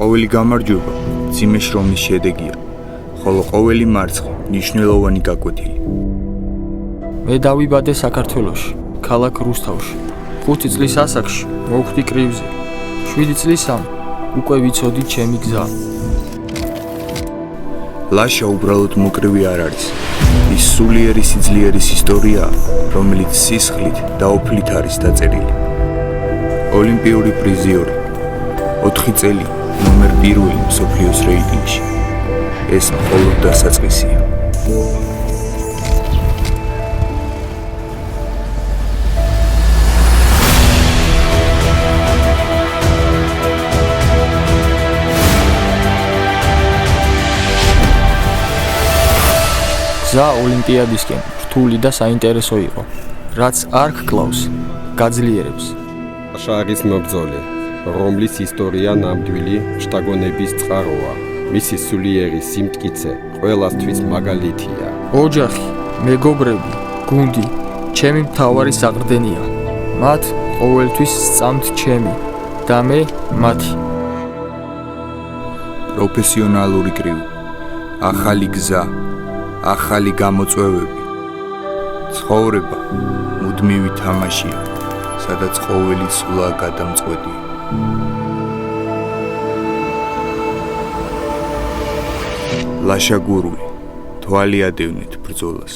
ყოველი გამარჯვება მძიმე შრომის შედეგია, ხოლო ყოველი მარცხი მნიშვნელოვანი გაკვეთილი. მე დავიბადე საქართველოში, ქალაქ რუსთავში. 5 წლის ასაკში მოვხვდი კრივზე. 7 წლისამ უკვე ვიცოდი ჩემი გზა. ლაშა უბრალოდ მოკრივი არ არის. ის სულიერი სიძლიერის ისტორიაა, რომელიც სისხლით და ოფლით არის დაწერილი. ოლიმპიური პრიზიორი, 4 წელი ნომერ 1 მსოფლიოს რეიტინგში. ეს მხოლოდ დასაწყისია. გზა ოლიმპიადისკენ რთული და საინტერესო იყო, რაც არ გკლავს, გაძლიერებს. ლაშა არის მებრძოლი, რომლის ისტორია ნამდვილი შთაგონების წყაროა. მისი სულიერი სიმტკიცე ყველასთვის მაგალითია. ოჯახი, მეგობრები, გუნდი, ჩემი მთავარი საყრდენია. მათ ყოველთვის სწამთ ჩემი და მე მათი. პროფესიონალური კრივი, ახალი გზა, ახალი გამოწვევები. ცხოვრება მუდმივი თამაშია, სადაც ყოველი ცვლა გადამწყვეტია. ლაშა გურული, თვალი ადევნით ბრძოლას.